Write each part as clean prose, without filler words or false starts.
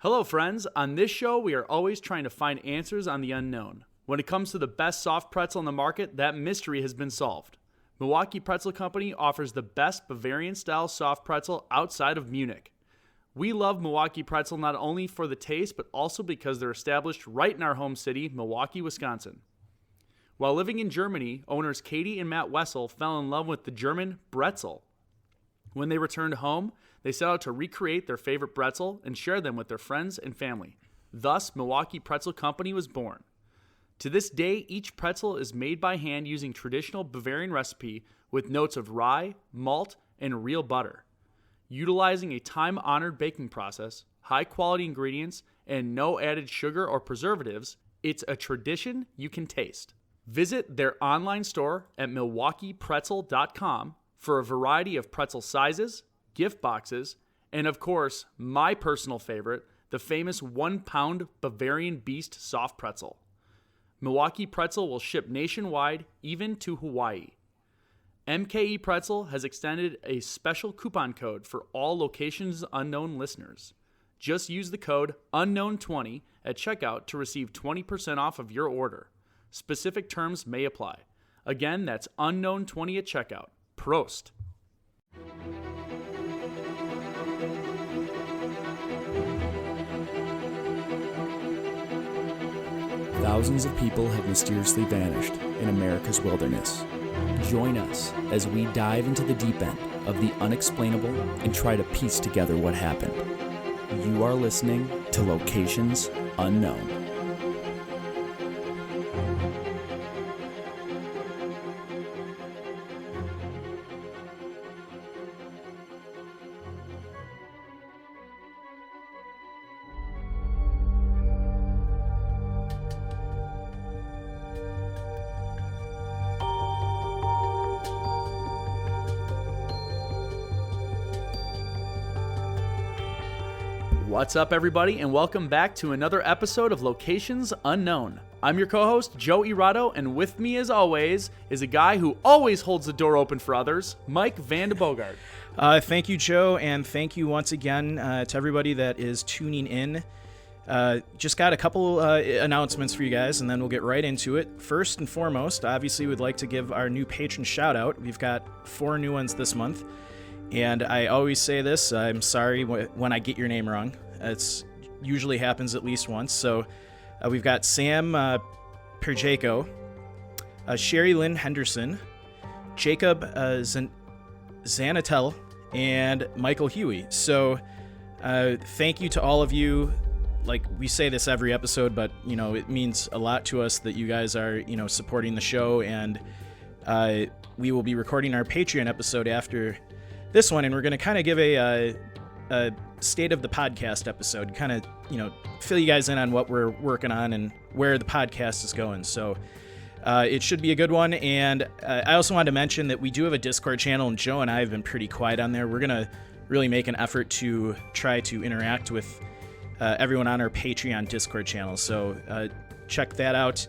Hello, friends. On this show, we are always trying to find answers on the unknown. When it comes to the best soft pretzel on the market, that mystery has been solved. Milwaukee Pretzel Company offers the best Bavarian-style soft pretzel outside of Munich. We love Milwaukee Pretzel not only for the taste, but also because they're established right in our home city, Milwaukee, Wisconsin. While living in Germany, owners Katie and Matt Wessel fell in love with the German bretzel. When they returned home, they set out to recreate their favorite pretzel and share them with their friends and family. Thus, Milwaukee Pretzel Company was born. To this day, each pretzel is made by hand using traditional Bavarian recipe with notes of rye, malt, and real butter. Utilizing a time-honored baking process, high-quality ingredients, and no added sugar or preservatives, it's a tradition you can taste. Visit their online store at milwaukeepretzel.com for a variety of pretzel sizes, gift boxes, and of course, my personal favorite, the famous 1-pound Bavarian Beast soft pretzel. Milwaukee Pretzel will ship nationwide, even to Hawaii. MKE Pretzel has extended a special coupon code for all Locations Unknown listeners. Just use the code UNKNOWN20 at checkout to receive 20% off of your order. Specific terms may apply. Again, that's UNKNOWN20 at checkout. Prost! Thousands of people have mysteriously vanished in America's wilderness. Join us as we dive into the deep end of the unexplainable and try to piece together what happened. You are listening to Locations Unknown. What's up, everybody, and welcome back to another episode of Locations Unknown. I'm your co-host, Joe Irado, and with me, as always, is a guy who always holds the door open for others, Mike Van de Bogart. Thank you, Joe, and thank you once again to everybody that is tuning in. Just got a couple announcements for you guys, and then we'll get right into it. First and foremost, obviously, we'd like to give our new patron shout-out. We've got 4 new ones this month, and I always say this, I'm sorry when I get your name wrong. It's usually happens at least once. So we've got Sam Perjaco, Sherry Lynn Henderson, Jacob Zanatel, and Michael Huey. So thank you to all of you. Like, we say this every episode, but it means a lot to us that you guys are supporting the show, and we will be recording our Patreon episode after this one, and we're going to kind of give a state of the podcast episode, kind of fill you guys in on what we're working on and where the podcast is going. So it should be a good one. And I also wanted to mention that we do have a Discord channel, and Joe and I have been pretty quiet on there. We're gonna really make an effort to try to interact with everyone on our Patreon Discord channel, so check that out.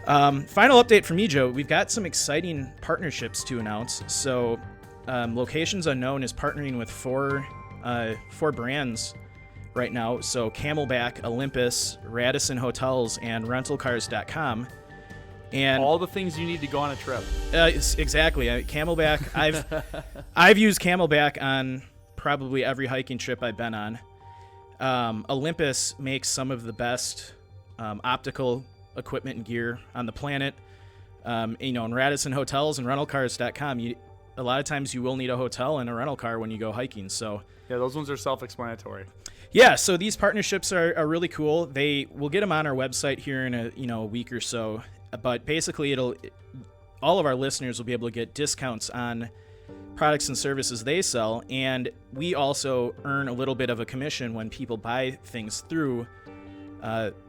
Final update from me, Joe. We've got some exciting partnerships to announce. So Locations Unknown is partnering with four brands right now. So Camelback, Olympus, Radisson Hotels, and rentalcars.com. And all the things you need to go on a trip. Exactly. Camelback. I've used Camelback on probably every hiking trip I've been on. Olympus makes some of the best optical equipment and gear on the planet. And Radisson Hotels and rentalcars.com, a lot of times you will need a hotel and a rental car when you go hiking. So yeah, those ones are self-explanatory. Yeah, so these partnerships are really cool. We'll get them on our website here in a week or so. But basically, all of our listeners will be able to get discounts on products and services they sell, and we also earn a little bit of a commission when people buy things through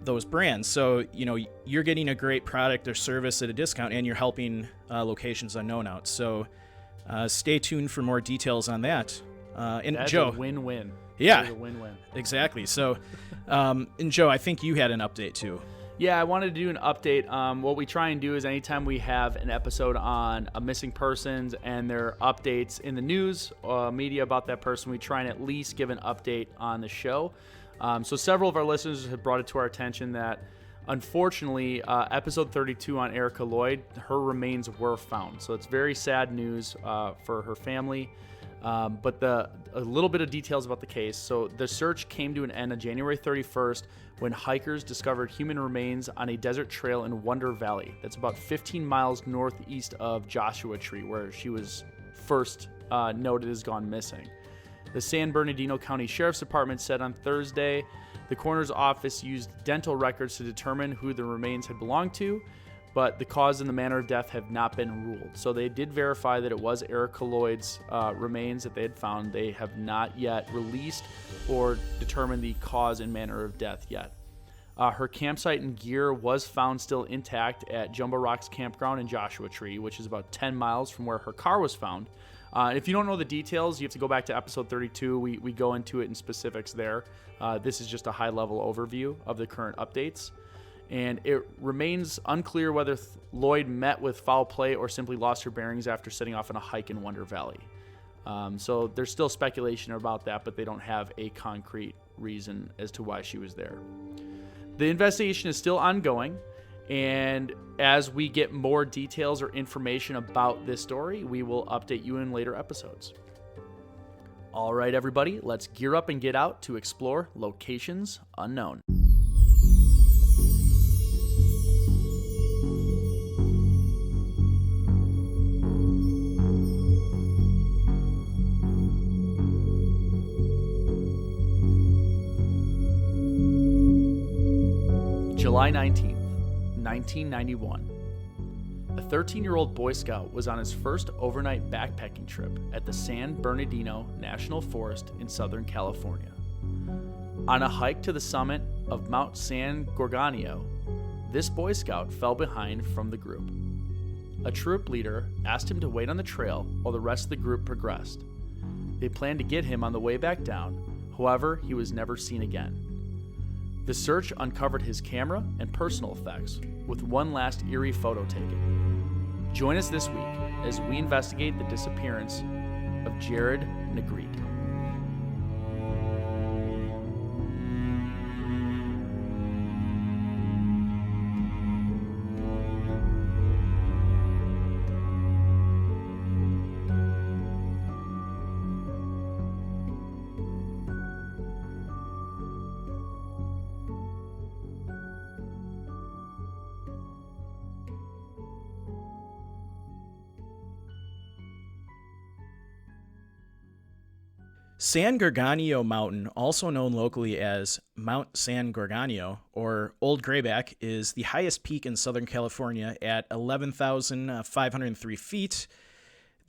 those brands. So you're getting a great product or service at a discount, and you're helping Locations Unknown out. So stay tuned for more details on that. And that's Joe, a win-win. Yeah, a win-win. Exactly. So, and Joe, I think you had an update too. Yeah, I wanted to do an update. What we try and do is anytime we have an episode on a missing persons and there are updates in the news media about that person, we try and at least give an update on the show. So several of our listeners have brought it to our attention that, unfortunately, episode 32 on Erica Lloyd, her remains were found. So it's very sad news for her family. But a little bit of details about the case. So the search came to an end on January 31st when hikers discovered human remains on a desert trail in Wonder Valley. That's about 15 miles northeast of Joshua Tree, where she was first noted as gone missing. The San Bernardino County Sheriff's Department said on Thursday the coroner's office used dental records to determine who the remains had belonged to, but the cause and the manner of death have not been ruled. So they did verify that it was Erica Lloyd's remains that they had found. They have not yet released or determined the cause and manner of death yet. Her campsite and gear was found still intact at Jumbo Rocks Campground in Joshua Tree, which is about 10 miles from where her car was found. If you don't know the details, you have to go back to episode 32. We go into it in specifics there. This is just a high-level overview of the current updates. And it remains unclear whether Lloyd met with foul play or simply lost her bearings after setting off on a hike in Wonder Valley. So there's still speculation about that, but they don't have a concrete reason as to why she was there. The investigation is still ongoing, and as we get more details or information about this story, we will update you in later episodes. All right, everybody, let's gear up and get out to explore locations unknown. July 19th, 1991. A 13-year-old Boy Scout was on his first overnight backpacking trip at the San Bernardino National Forest in Southern California. On a hike to the summit of Mount San Gorgonio, this Boy Scout fell behind from the group. A troop leader asked him to wait on the trail while the rest of the group progressed. They planned to get him on the way back down, however, he was never seen again. The search uncovered his camera and personal effects, with one last eerie photo taken. Join us this week as we investigate the disappearance of Jared Negrete. San Gorgonio Mountain, also known locally as Mount San Gorgonio or Old Grayback, is the highest peak in Southern California at 11,503 feet.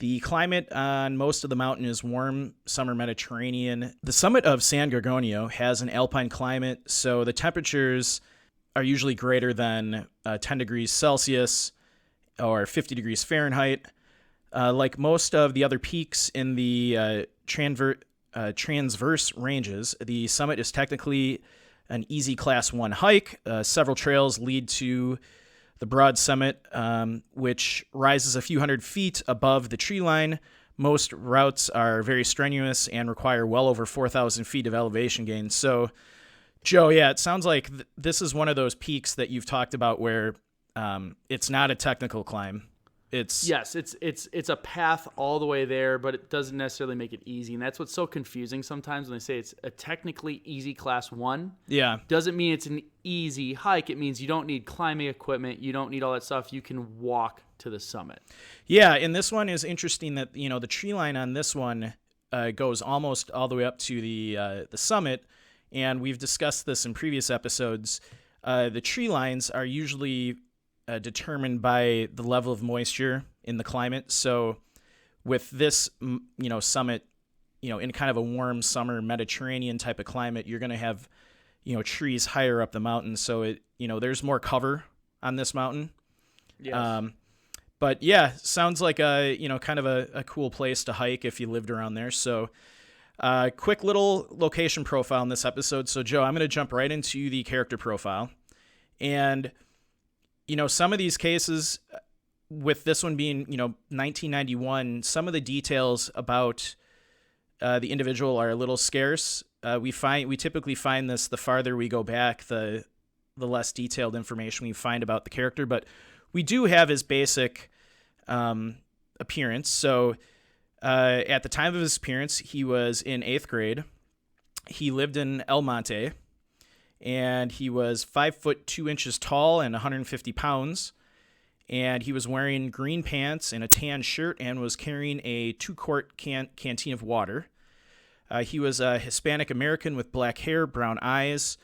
The climate on most of the mountain is warm summer Mediterranean. The summit of San Gorgonio has an alpine climate, so the temperatures are usually greater than 10 degrees Celsius or 50 degrees Fahrenheit. Like most of the other peaks in the transverse ranges, the summit is technically an easy class 1 hike. Several trails lead to the broad summit, which rises a few hundred feet above the tree line. Most routes are very strenuous and require well over 4,000 feet of elevation gain. So, Joe, yeah, it sounds like this is one of those peaks that you've talked about where it's not a technical climb. It's a path all the way there, but it doesn't necessarily make it easy. And that's what's so confusing sometimes when they say it's a technically easy class 1. Yeah. Doesn't mean it's an easy hike. It means you don't need climbing equipment. You don't need all that stuff. You can walk to the summit. Yeah, and this one is interesting that, the tree line on this one goes almost all the way up to the summit. And we've discussed this in previous episodes. The tree lines are usually determined by the level of moisture in the climate. So with this, summit, in kind of a warm summer Mediterranean type of climate, you're going to have, trees higher up the mountain. So it, there's more cover on this mountain. Yes. But yeah, sounds like a, kind of a cool place to hike if you lived around there. So quick little location profile in this episode. So Joe, I'm going to jump right into the character profile. And some of these cases, with this one being, 1991, some of the details about the individual are a little scarce. we typically find this the farther we go back, the less detailed information we find about the character, but we do have his basic appearance. So at the time of his appearance, he was in 8th grade. He lived in El Monte, and he was 5 foot 2 inches tall and 150 pounds. And he was wearing green pants and a tan shirt and was carrying a 2-quart canteen of water. He was a Hispanic American with black hair, brown eyes,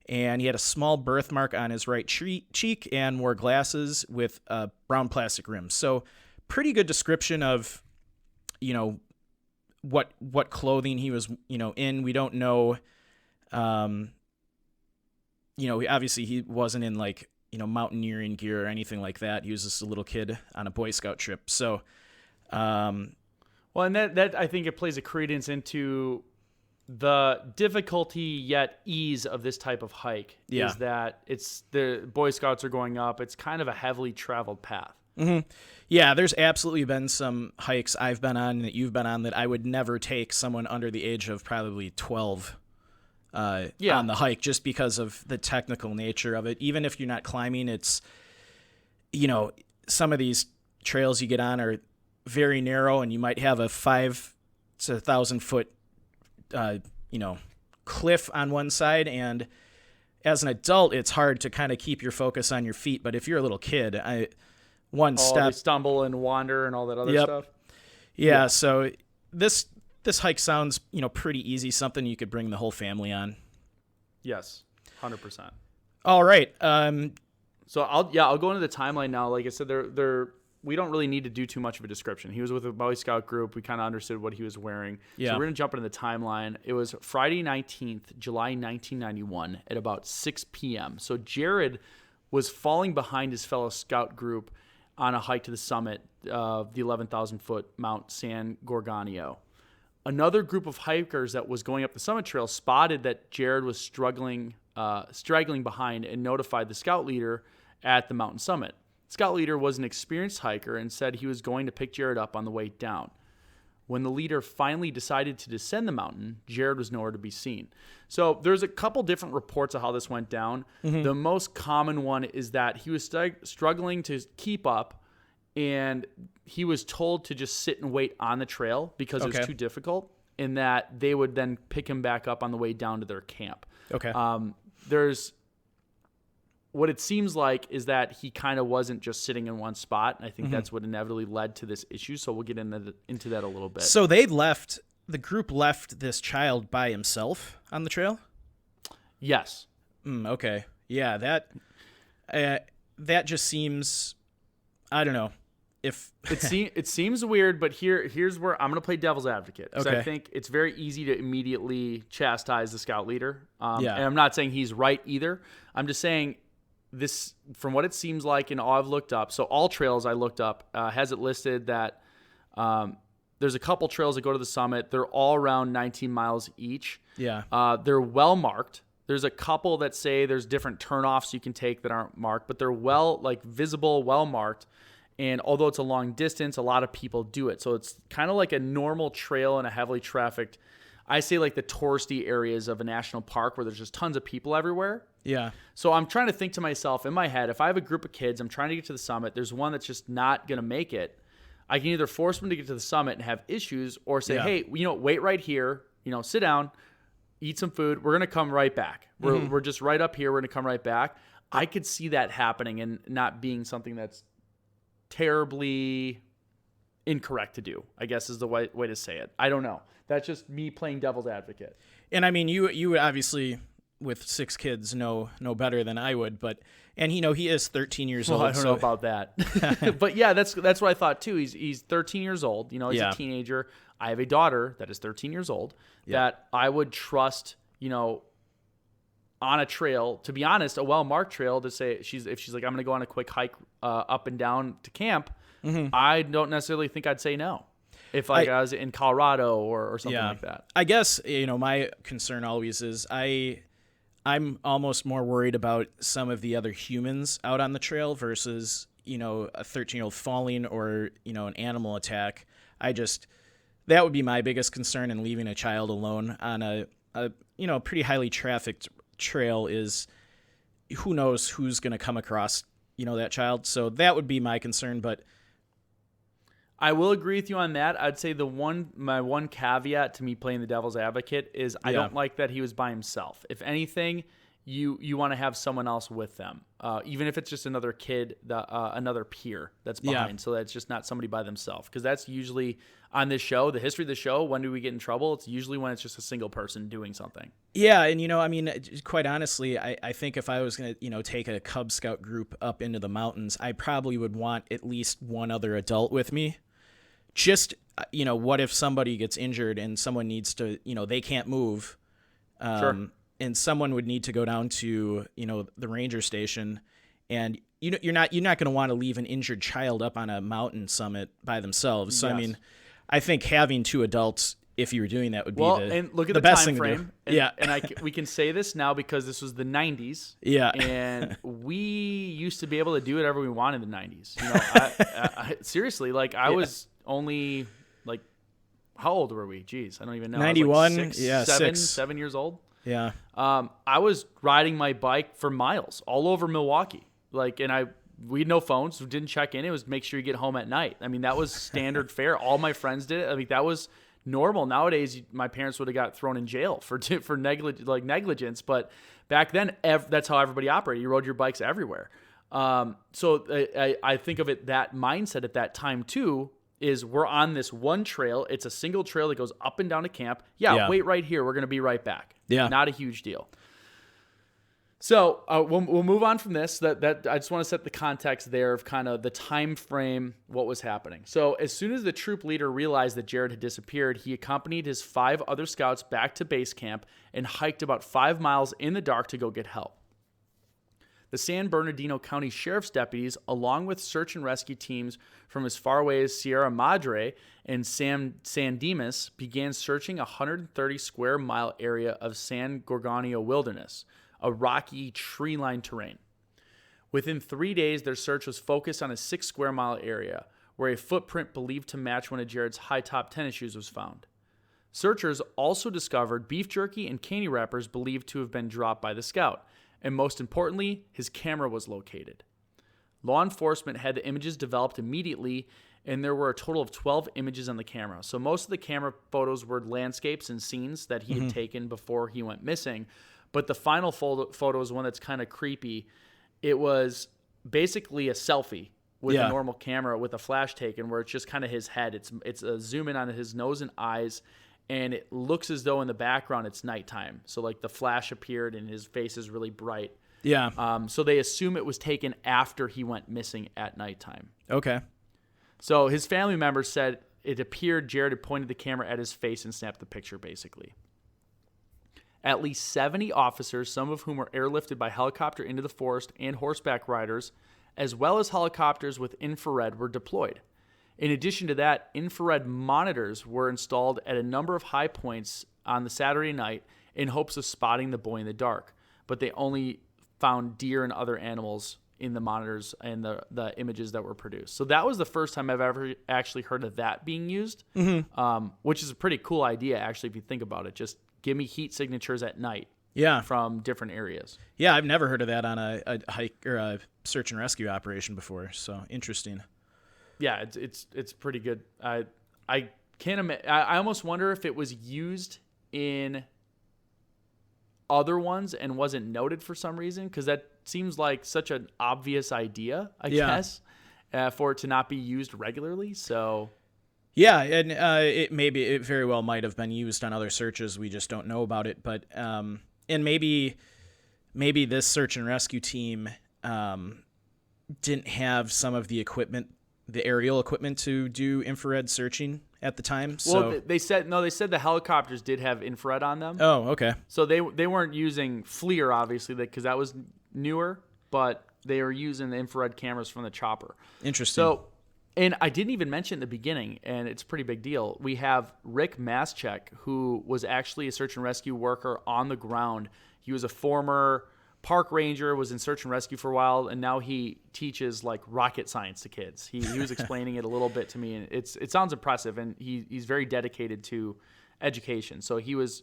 and he had a small birthmark on his right cheek and wore glasses with brown plastic rims. So pretty good description of, what clothing he was, in. We don't know, obviously he wasn't in like, mountaineering gear or anything like that. He was just a little kid on a Boy Scout trip. So, well, and that I think it plays a credence into the difficulty yet ease of this type of hike. Yeah. Is that it's the Boy Scouts are going up. It's kind of a heavily traveled path. Mm-hmm. Yeah, there's absolutely been some hikes I've been on that you've been on that I would never take someone under the age of probably 12 on the hike, just because of the technical nature of it. Even if you're not climbing, it's, some of these trails you get on are very narrow, and you might have a 5 to 1,000 foot, cliff on one side. And as an adult, it's hard to kind of keep your focus on your feet. But if you're a little kid, They step, stumble and wander and all that other Yep. stuff. Yeah. So this hike sounds, pretty easy, something you could bring the whole family on. Yes, 100%. All right. So I'll go into the timeline now. Like I said, we don't really need to do too much of a description. He was with a Boy Scout group. We kind of understood what he was wearing. Yeah. So we're going to jump into the timeline. It was Friday 19th, July 1991 at about 6 p.m. So Jared was falling behind his fellow scout group on a hike to the summit of the 11,000-foot Mount San Gorgonio. Another group of hikers that was going up the summit trail spotted that Jared was straggling behind and notified the scout leader at the mountain summit. Scout leader was an experienced hiker and said he was going to pick Jared up on the way down. When the leader finally decided to descend the mountain, Jared was nowhere to be seen. So there's a couple different reports of how this went down. Mm-hmm. The most common one is that he was struggling to keep up, and he was told to just sit and wait on the trail because it was too difficult, and that they would then pick him back up on the way down to their camp. Okay. What it seems like is that he kind of wasn't just sitting in one spot. And I think that's what inevitably led to this issue. So we'll get into that a little bit. So the group left this child by himself on the trail? Yes. Okay. Yeah, that just seems, I don't know. If it seems weird, but here's where I'm going to play devil's advocate. Because I think it's very easy to immediately chastise the scout leader. And I'm not saying he's right either. I'm just saying this, from what it seems like and all I've looked up, so all trails I looked up has it listed that there's a couple trails that go to the summit. They're all around 19 miles each. Yeah. They're well marked. There's a couple that say there's different turnoffs you can take that aren't marked, but they're visible, well marked. And although it's a long distance, a lot of people do it. So it's kind of like a normal trail in a heavily trafficked, I say like the touristy areas of a national park where there's just tons of people everywhere. Yeah. So I'm trying to think to myself in my head, if I have a group of kids, I'm trying to get to the summit, there's one that's just not going to make it. I can either force them to get to the summit and have issues, or say, hey, wait right here, sit down, eat some food. We're going to come right back. We're just right up here. We're going to come right back. I could see that happening and not being something that's terribly incorrect to do, I guess is the way to say it. I don't know. That's just me playing devil's advocate. And I mean, you obviously with 6 kids know better than I would, but he is 13 years old. I don't know about that. But yeah, that's what I thought too. He's 13 years old. He's a teenager. I have a daughter that is 13 years old that I would trust, on a trail, to be honest, a well-marked trail, to say if she's like, I'm going to go on a quick hike up and down to camp. Mm-hmm. I don't necessarily think I'd say no. If I was in Colorado or something like that. I guess, my concern always is I'm almost more worried about some of the other humans out on the trail versus, a 13-year-old falling or, an animal attack. That would be my biggest concern in leaving a child alone on a a pretty highly trafficked trail is who knows who's going to come across, that child. So that would be my concern, but I will agree with you on that. I'd say my one caveat to me playing the devil's advocate is I don't like that he was by himself. If anything, you want to have someone else with them, even if it's just another kid, another peer that's behind, so that's just not somebody by themselves. Because that's usually on this show, the history of the show, when do we get in trouble? It's usually when it's just a single person doing something. Yeah, and quite honestly, I think if I was going to, take a Cub Scout group up into the mountains, I probably would want at least one other adult with me. Just, what if somebody gets injured and someone needs to, they can't move. Sure. And someone would need to go down to, the ranger station, and you're not going to want to leave an injured child up on a mountain summit by themselves. So, Yes. I think having two adults, if you were doing that, would be and look at the best time thing frame. to do. And we can say this now because this was the 90s. Yeah. And we used to be able to do whatever we wanted in the 90s. I seriously, I was only how old were we? Jeez, I don't even know. 91. Seven years old. Yeah. I was riding my bike for miles all over Milwaukee. We had no phones, so didn't check in. It was make sure you get home at night. That was standard fare. All my friends did it. That was normal. Nowadays, my parents would have got thrown in jail for negligence. But back then, that's how everybody operated. You rode your bikes everywhere. So I think of it, that mindset at that time too, is we're on this one trail. It's a single trail that goes up and down to camp. Yeah. Wait right here. We're going to be right back. Yeah. Not a huge deal. So we'll move on from this. That I just want to set the context there of kind of the time frame, what was happening. So as soon as the troop leader realized that Jared had disappeared, he accompanied his 5 other scouts back to base camp and hiked about 5 miles in the dark to go get help. The San Bernardino County Sheriff's deputies, along with search and rescue teams from as far away as Sierra Madre and San Dimas, began searching a 130 square mile area of San Gorgonio wilderness, a rocky, tree-lined terrain. Within 3 days, their search was focused on a 6 square mile area, where a footprint believed to match one of Jared's high-top tennis shoes was found. Searchers also discovered beef jerky and candy wrappers believed to have been dropped by the scout, and most importantly, his camera was located. Law enforcement had the images developed immediately, and there were a total of 12 images on the camera. So most of the camera photos were landscapes and scenes that he had taken before he went missing. But the final photo is one that's kind of creepy. It was basically a selfie with a normal camera with a flash taken, where it's just kind of his head. It's a zoom in on his nose and eyes, and it looks as though in the background it's nighttime. So the flash appeared and his face is really bright. Yeah. So they assume it was taken after he went missing at nighttime. Okay. So his family members said it appeared Jared had pointed the camera at his face and snapped the picture, basically. At least 70 officers, some of whom were airlifted by helicopter into the forest, and horseback riders, as well as helicopters with infrared, were deployed. In addition to that, infrared monitors were installed at a number of high points on the Saturday night in hopes of spotting the boy in the dark, but they only found deer and other animals in the monitors and the images that were produced. So that was the first time I've ever actually heard of that being used, which is a pretty cool idea, actually, if you think about it. Just give me heat signatures at night from different areas. Yeah, I've never heard of that on a hike or a search and rescue operation before, so interesting. Yeah, it's pretty good. I can't imagine. I almost wonder if it was used in other ones and wasn't noted for some reason, because that seems like such an obvious idea, I guess, for it to not be used regularly. So yeah, and it very well might have been used on other searches. We just don't know about it. But and maybe this search and rescue team didn't have some of the equipment, the aerial equipment, to do infrared searching at the time. So well, they said the helicopters did have infrared on them. Oh, okay. So they weren't using FLIR, obviously, because that was newer, but they were using the infrared cameras from the chopper. Interesting. So, and I didn't even mention at the beginning, and it's a pretty big deal. We have Rick Maschek, who was actually a search and rescue worker on the ground. He was a former park ranger, was in search and rescue for a while, and now he teaches rocket science to kids. He was explaining it a little bit to me, and it sounds impressive, and he's very dedicated to education. So he was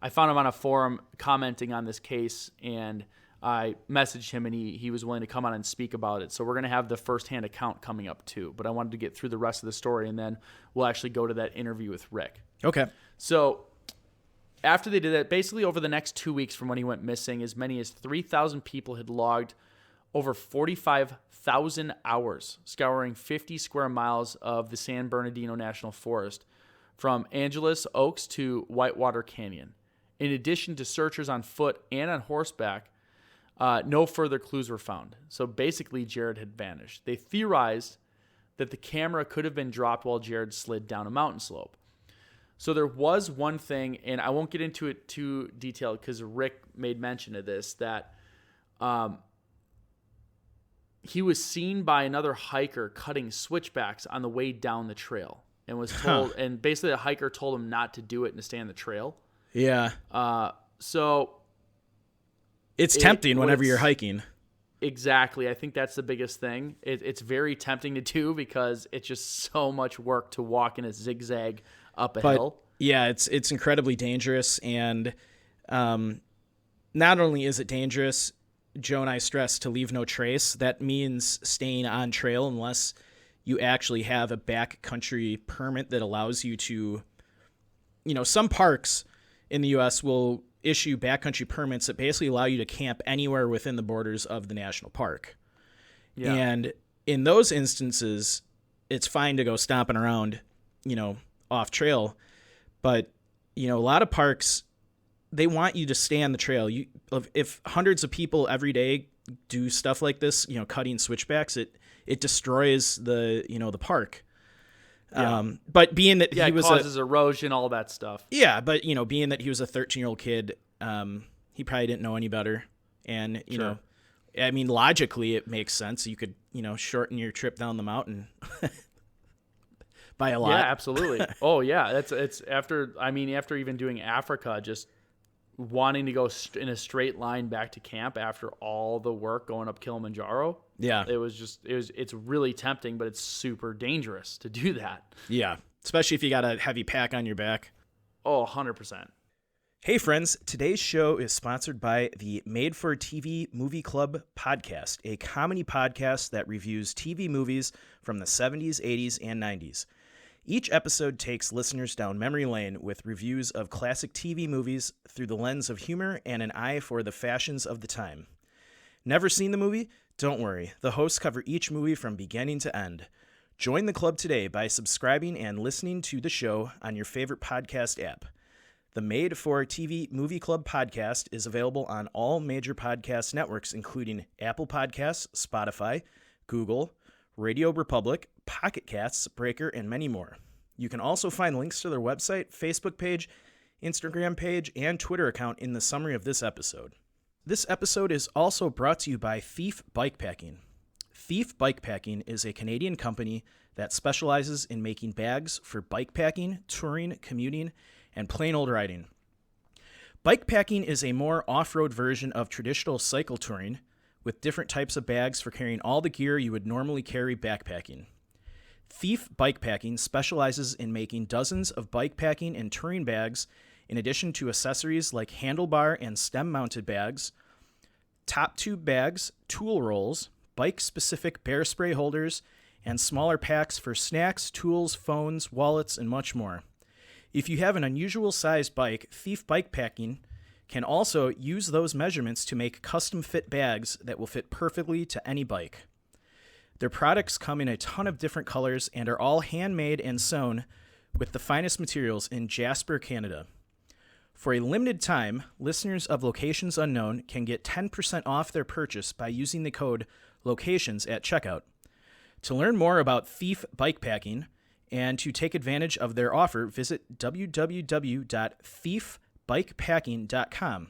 I found him on a forum commenting on this case, and I messaged him, and he was willing to come on and speak about it. So we're going to have the firsthand account coming up too. But I wanted to get through the rest of the story, and then we'll actually go to that interview with Rick. Okay. So after they did that, basically over the next 2 weeks from when he went missing, as many as 3,000 people had logged over 45,000 hours scouring 50 square miles of the San Bernardino National Forest from Angeles Oaks to Whitewater Canyon. In addition to searchers on foot and on horseback, no further clues were found. So basically, Jared had vanished. They theorized that the camera could have been dropped while Jared slid down a mountain slope. So there was one thing, and I won't get into it too detailed because Rick made mention of this, that he was seen by another hiker cutting switchbacks on the way down the trail, and was told, and basically the hiker told him not to do it and to stay on the trail. Yeah. So it's tempting whenever you're hiking. Exactly. I think that's the biggest thing. It's very tempting to do because it's just so much work to walk in a zigzag up a hill. Yeah, it's incredibly dangerous. And not only is it dangerous, Joe and I stress to leave no trace. That means staying on trail unless you actually have a backcountry permit that allows you to, some parks in the U.S. will issue backcountry permits that basically allow you to camp anywhere within the borders of the national park. Yeah. And in those instances, it's fine to go stomping around, off trail. But, a lot of parks, they want you to stay on the trail. If hundreds of people every day do stuff like this, cutting switchbacks, it destroys the park. Yeah. But being that he was causes erosion, all that stuff. Yeah, but being that he was a 13-year-old kid, he probably didn't know any better. And logically it makes sense. You could shorten your trip down the mountain by a lot. Yeah, absolutely. Oh yeah, it's after even doing Africa, just wanting to go in a straight line back to camp after all the work going up Kilimanjaro. Yeah. It's really tempting, but it's super dangerous to do that. Yeah. Especially if you got a heavy pack on your back. Oh, 100%. Hey friends, today's show is sponsored by the Made for TV Movie Club podcast, a comedy podcast that reviews TV movies from the 70s, 80s, and 90s. Each episode takes listeners down memory lane with reviews of classic TV movies through the lens of humor and an eye for the fashions of the time. Never seen the movie? Don't worry. The hosts cover each movie from beginning to end. Join the club today by subscribing and listening to the show on your favorite podcast app. The Made for TV Movie Club podcast is available on all major podcast networks, including Apple Podcasts, Spotify, Google, Radio Republic, Pocket Casts, Breaker, and many more. You can also find links to their website, Facebook page, Instagram page, and Twitter account in the summary of this episode. This episode is also brought to you by Thief Bikepacking. Thief Bikepacking is a Canadian company that specializes in making bags for bikepacking, touring, commuting, and plain old riding. Bikepacking is a more off-road version of traditional cycle touring, with different types of bags for carrying all the gear you would normally carry backpacking. Thief Bikepacking specializes in making dozens of bikepacking and touring bags, in addition to accessories like handlebar and stem-mounted bags, top tube bags, tool rolls, bike-specific bear spray holders, and smaller packs for snacks, tools, phones, wallets, and much more. If you have an unusual-sized bike, Thief Bikepacking can also use those measurements to make custom-fit bags that will fit perfectly to any bike. Their products come in a ton of different colors and are all handmade and sewn with the finest materials in Jasper, Canada. For a limited time, listeners of Locations Unknown can get 10% off their purchase by using the code LOCATIONS at checkout. To learn more about Thief Bikepacking and to take advantage of their offer, visit www.thiefbikepacking.com.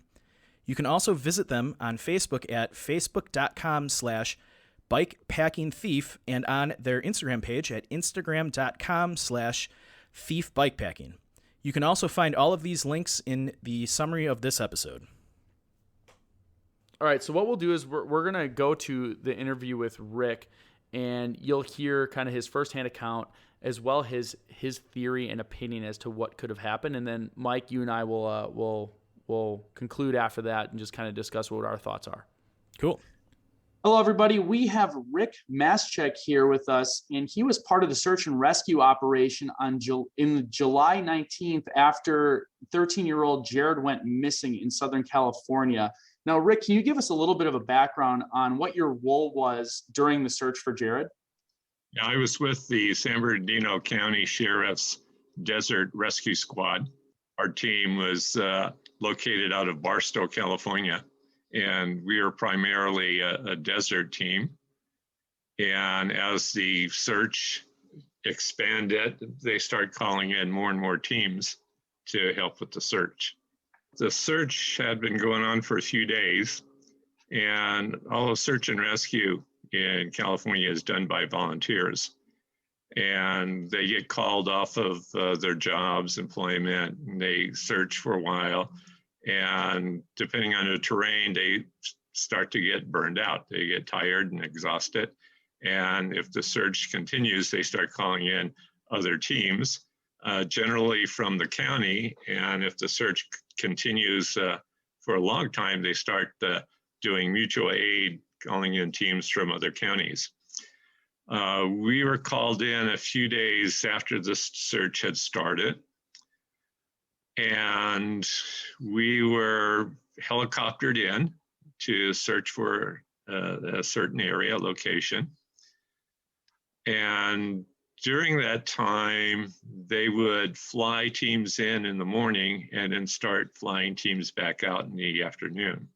You can also visit them on Facebook at facebook.com/bikepackingthief and on their Instagram page at instagram.com/thiefbikepacking. You can also find all of these links in the summary of this episode. All right, so what we'll do is we're going to go to the interview with Rick, and you'll hear kind of his firsthand account as well as his theory and opinion as to what could have happened. And then, Mike, you and I will we'll conclude after that and just kind of discuss what our thoughts are. Cool. Hello, everybody. We have Rick Maschek here with us, and he was part of the search and rescue operation in July 19th after 13-year-old Jared went missing in Southern California. Now, Rick, can you give us a little bit of a background on what your role was during the search for Jared? Yeah, I was with the San Bernardino County Sheriff's Desert Rescue Squad. Our team was located out of Barstow, California, and we are primarily a desert team. And as the search expanded, they started calling in more and more teams to help with the search. The search had been going on for a few days, and all of search and rescue in California is done by volunteers. And they get called off of their jobs, employment, and they search for a while. And depending on the terrain, they start to get burned out. They get tired and exhausted. And if the search continues, they start calling in other teams, generally from the county. And if the search continues for a long time, they start doing mutual aid, calling in teams from other counties. We were called in a few days after the search had started. And we were helicoptered in to search for a certain area, location. And during that time, they would fly teams in the morning and then start flying teams back out in the afternoon.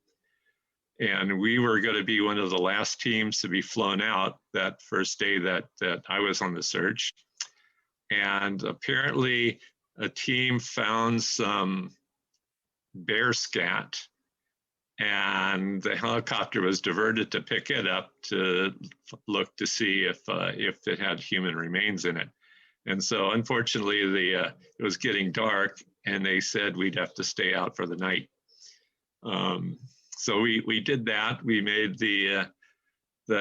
And we were going to be one of the last teams to be flown out that first day that I was on the search. And apparently, a team found some bear scat, and the helicopter was diverted to pick it up to look to see if it had human remains in it. And so unfortunately, it was getting dark, and they said we'd have to stay out for the night. So we did that. We made the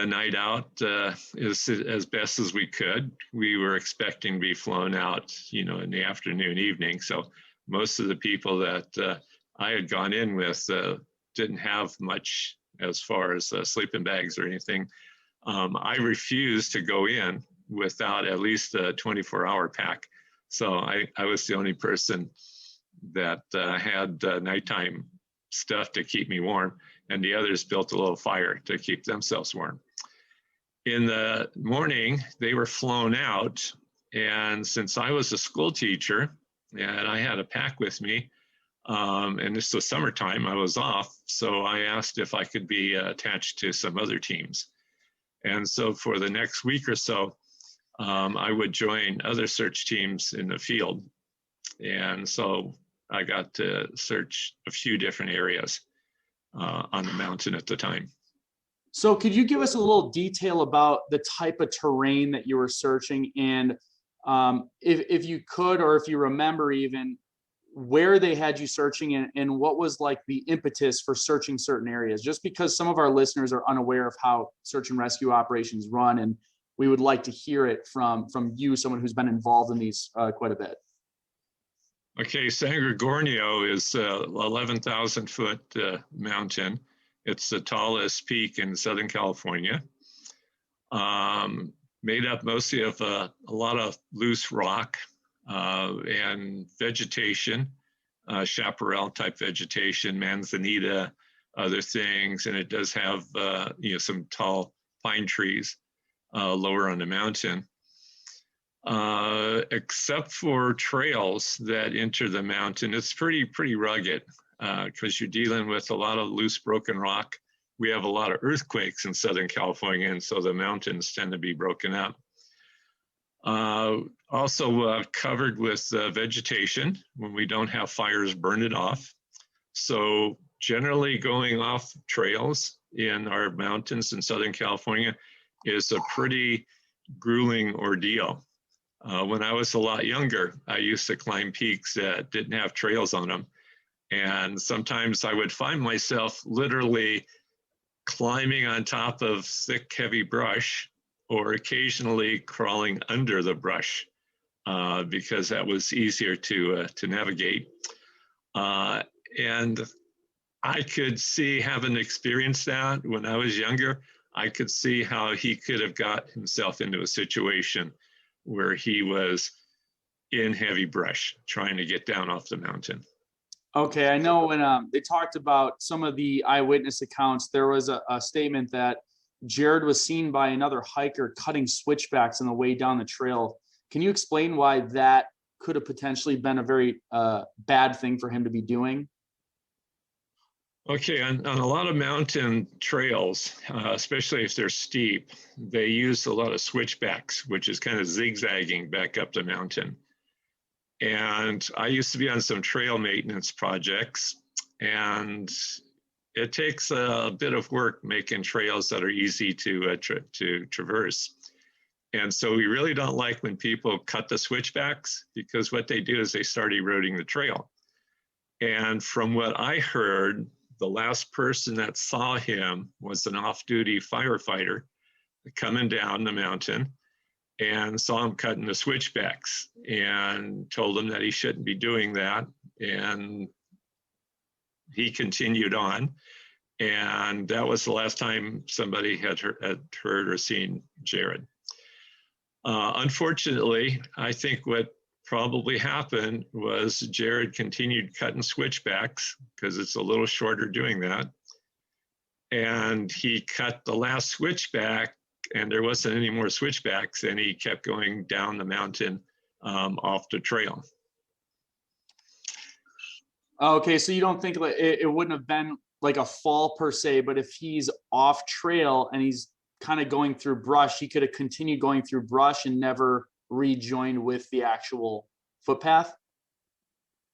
night out as best as we could. We were expecting to be flown out, in the afternoon, evening. So most of the people that I had gone in with didn't have much as far as sleeping bags or anything. I refused to go in without at least a 24-hour pack. So I was the only person that had nighttime stuff to keep me warm, and the others built a little fire to keep themselves warm. In the morning, they were flown out, and since I was a school teacher and I had a pack with me, and this was summertime, I was off, so I asked if I could be attached to some other teams. And so for the next week or so, I would join other search teams in the field. And so I got to search a few different areas on the mountain at the time. So could you give us a little detail about the type of terrain that you were searching, and if you could, or if you remember even, where they had you searching and what was like the impetus for searching certain areas? Just because some of our listeners are unaware of how search and rescue operations run, and we would like to hear it from you, someone who's been involved in these quite a bit. Okay, San Gorgonio is 11,000 foot mountain. It's the tallest peak in Southern California. Made up mostly of a lot of loose rock and vegetation, chaparral type vegetation, manzanita, other things, and it does have some tall pine trees lower on the mountain. Except for trails that enter the mountain, it's pretty rugged because you're dealing with a lot of loose broken rock. We have a lot of earthquakes in Southern California, and so the mountains tend to be broken up. Also covered with vegetation when we don't have fires, burn it off. So generally going off trails in our mountains in Southern California is a pretty grueling ordeal. When I was a lot younger, I used to climb peaks that didn't have trails on them. And sometimes I would find myself literally climbing on top of thick, heavy brush, or occasionally crawling under the brush because that was easier to navigate. And I could see, having experienced that when I was younger, I could see how he could have got himself into a situation where he was in heavy brush trying to get down off the mountain. Okay, I know when they talked about some of the eyewitness accounts, there was a statement that Jared was seen by another hiker cutting switchbacks on the way down the trail. Can you explain why that could have potentially been a very bad thing for him to be doing? Okay, on a lot of mountain trails, especially if they're steep, they use a lot of switchbacks, which is kind of zigzagging back up the mountain. And I used to be on some trail maintenance projects, and it takes a bit of work making trails that are easy to traverse. And so we really don't like when people cut the switchbacks, because what they do is they start eroding the trail. And from what I heard, the last person that saw him was an off-duty firefighter coming down the mountain and saw him cutting the switchbacks and told him that he shouldn't be doing that. And he continued on. And that was the last time somebody had heard or seen Jared. Unfortunately, I think what probably happened was Jared continued cutting switchbacks, because it's a little shorter doing that. And he cut the last switchback, and there wasn't any more switchbacks, and he kept going down the mountain off the trail. Okay, so you don't think like it wouldn't have been like a fall per se, but if he's off trail and he's kind of going through brush, he could have continued going through brush and never rejoined with the actual footpath?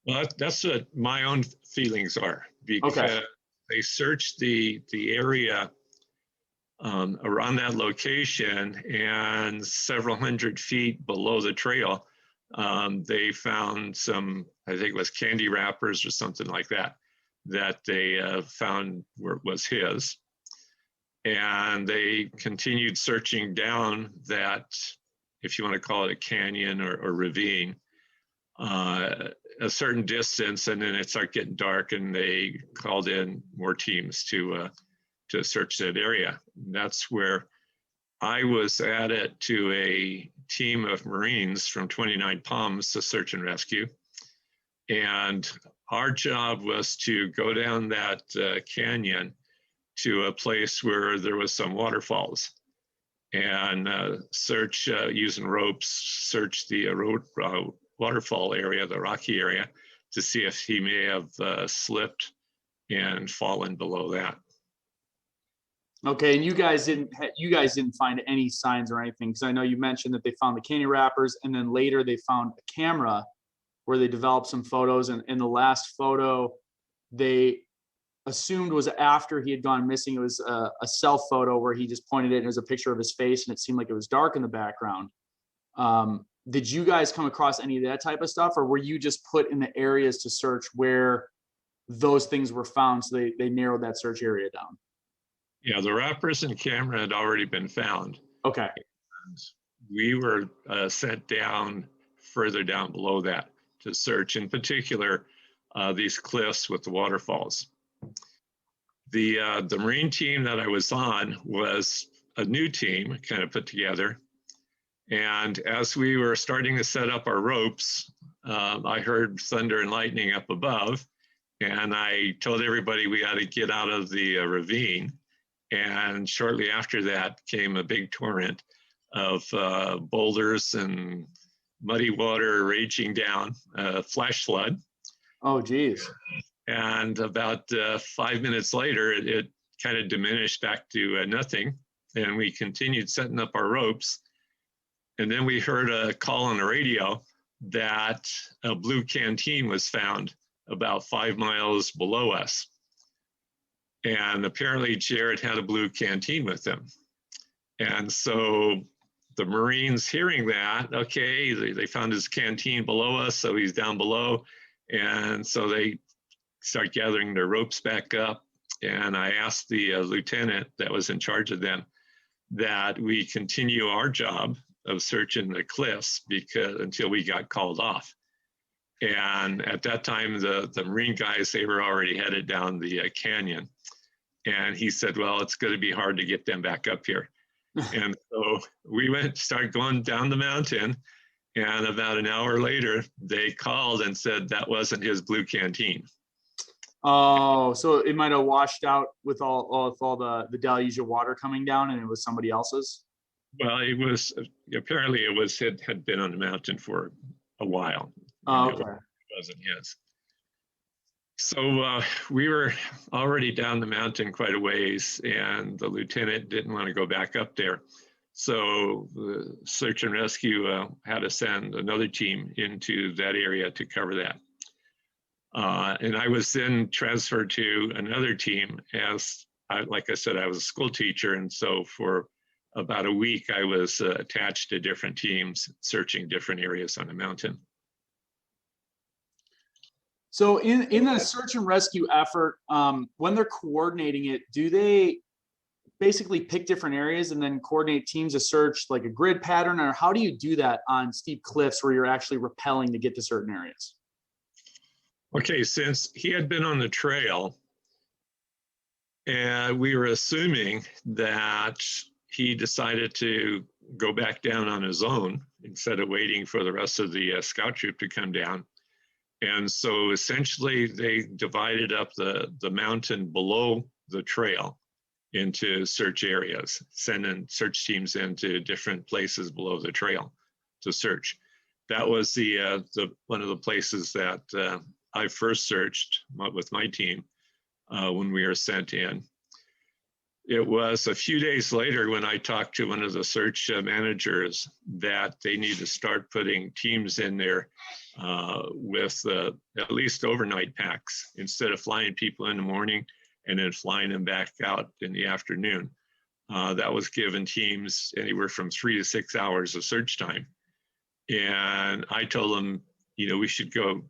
Well, that's what my own feelings are, because they searched the area around that location, and several hundred feet below the trail, they found some, I think it was candy wrappers or something like that, that they found was his. And they continued searching down that, if you want to call it a canyon or ravine, a certain distance, and then it started getting dark, and they called in more teams to search that area. And that's where I was added to a team of Marines from 29 Palms to search and rescue. And our job was to go down that canyon to a place where there was some waterfalls, and search using ropes, search the waterfall area, the rocky area, to see if he may have slipped and fallen below that. Okay, and you guys didn't find any signs or anything, because I know you mentioned that they found the candy wrappers, and then later they found a camera where they developed some photos, and in the last photo they assumed was after he had gone missing. It was a self photo where he just pointed it, and it was a picture of his face, and it seemed like it was dark in the background. Did you guys come across any of that type of stuff, or were you just put in the areas to search where those things were found, so they narrowed that search area down? Yeah, the wrappers and camera had already been found. Okay. We were sent down further down below that to search, in particular, these cliffs with the waterfalls. The Marine team that I was on was a new team kind of put together. And as we were starting to set up our ropes, I heard thunder and lightning up above. And I told everybody we had to get out of the ravine. And shortly after that came a big torrent of boulders and muddy water raging down, flash flood. Oh, geez. And about 5 minutes later, it kind of diminished back to nothing. And we continued setting up our ropes. And then we heard a call on the radio that a blue canteen was found about 5 miles below us. And apparently Jared had a blue canteen with him. And so the Marines, hearing that, okay, they found his canteen below us, so he's down below. And so they start gathering their ropes back up. And I asked the lieutenant that was in charge of them that we continue our job of searching the cliffs until we got called off. And at that time, the Marine guys, they were already headed down the canyon. And he said, well, it's going to be hard to get them back up here. And so we started going down the mountain. And about an hour later, they called and said that wasn't his blue canteen. Oh, so it might have washed out with all the deluge of water coming down, and it was somebody else's? Well, it was apparently it had been on the mountain for a while. Oh, And okay. it wasn't his. So we were already down the mountain quite a ways, and the lieutenant didn't want to go back up there. So the search and rescue had to send another team into that area to cover that. And I was then transferred to another team like I said, I was a school teacher. And so for about a week, I was attached to different teams searching different areas on the mountain. So in the search and rescue effort, when they're coordinating it, do they basically pick different areas and then coordinate teams to search like a grid pattern, or how do you do that on steep cliffs where you're actually rappelling to get to certain areas? Okay, since he had been on the trail, and we were assuming that he decided to go back down on his own instead of waiting for the rest of the scout troop to come down. And so essentially they divided up the mountain below the trail into search areas, sending search teams into different places below the trail to search. That was the one of the places that I first searched with my team when we were sent in. It was a few days later when I talked to one of the search managers that they need to start putting teams in there with at least overnight packs instead of flying people in the morning and then flying them back out in the afternoon. That was giving teams anywhere from 3 to 6 hours of search time. And I told them, we should go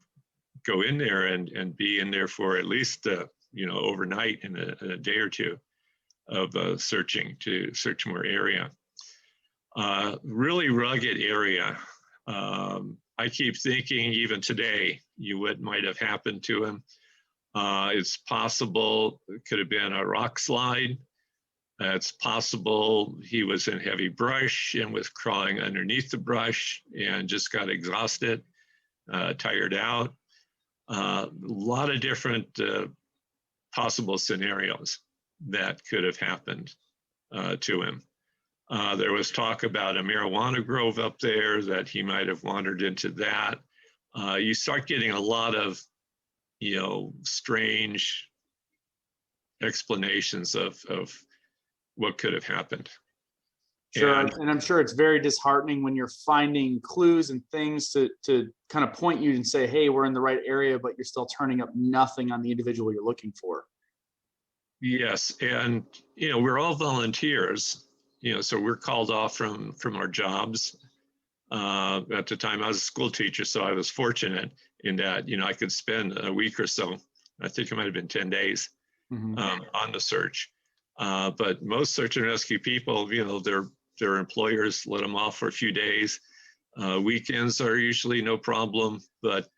in there and be in there for at least, overnight in a day or two of searching to search more area. Really rugged area. I keep thinking even today, what might have happened to him. It's possible it could have been a rock slide. It's possible he was in heavy brush and was crawling underneath the brush and just got exhausted, tired out. A lot of different possible scenarios that could have happened to him. There was talk about a marijuana grove up there, that he might have wandered into that. You start getting a lot of, strange explanations of what could have happened. Sure, and I'm sure it's very disheartening when you're finding clues and things to kind of point you and say, hey, we're in the right area, but you're still turning up nothing on the individual you're looking for. Yes, and we're all volunteers, so we're called off from our jobs. At the time, I was a school teacher, so I was fortunate in that I could spend a week or so. I think it might have been 10 days on the search. But most search and rescue people, their employers let them off for a few days. Weekends are usually no problem, but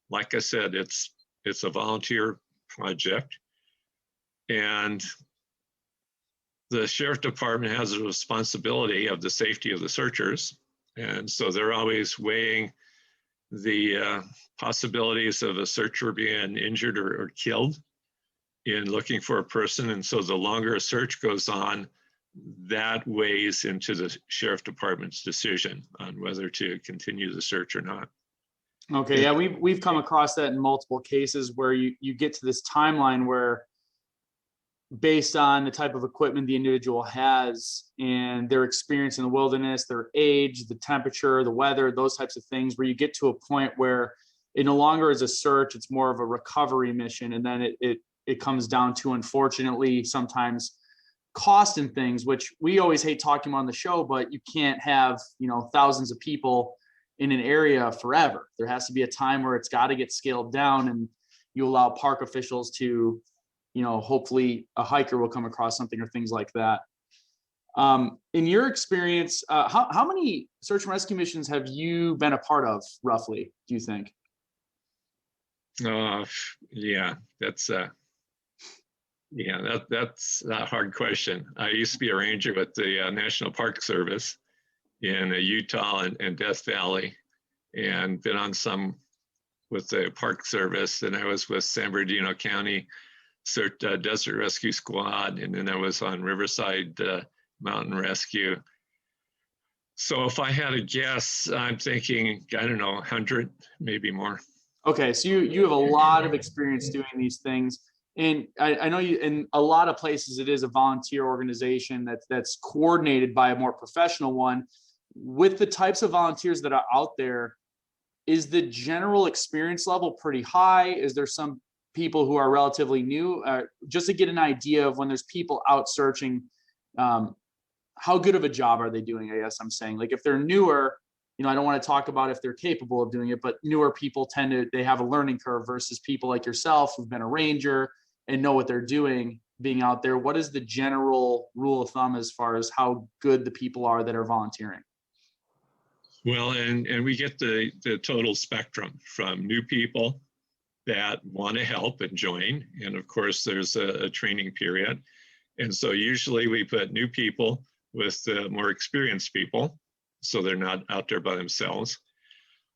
like I said, it's a volunteer project. And the sheriff department has a responsibility of the safety of the searchers. And so they're always weighing the possibilities of a searcher being injured or killed in looking for a person. And so the longer a search goes on, that weighs into the sheriff department's decision on whether to continue the search or not. Okay, yeah, we've come across that in multiple cases where you get to this timeline where, based on the type of equipment the individual has and their experience in the wilderness, their age, the temperature, the weather, those types of things, where you get to a point where it no longer is a search, it's more of a recovery mission. And then it comes down to, unfortunately, sometimes cost and things, which we always hate talking about on the show, but you can't have, thousands of people in an area forever. There has to be a time where it's got to get scaled down, and you allow park officials to, hopefully a hiker will come across something or things like that. In your experience, how many search and rescue missions have you been a part of, roughly, do you think? Uh, yeah, that's that's a hard question. I used to be a ranger with the National Park Service in Utah and Death Valley, and been on some with the Park Service. And I was with San Bernardino County Desert Rescue Squad, and then I was on Riverside Mountain Rescue. So if I had a guess, I'm thinking, I don't know, 100, maybe more. Okay, so you have a lot of experience doing these things. And I know you, in a lot of places, it is a volunteer organization that's coordinated by a more professional one. With the types of volunteers that are out there, is the general experience level pretty high? Is there some people who are relatively new? Just to get an idea of when there's people out searching, how good of a job are they doing? I guess I'm saying, like, if they're newer, I don't want to talk about if they're capable of doing it, but newer people they have a learning curve versus people like yourself who've been a ranger and know what they're doing being out there. What is the general rule of thumb as far as how good the people are that are volunteering? Well, and we get the total spectrum from new people that want to help and join. And of course, there's a training period. And so usually we put new people with more experienced people, so they're not out there by themselves.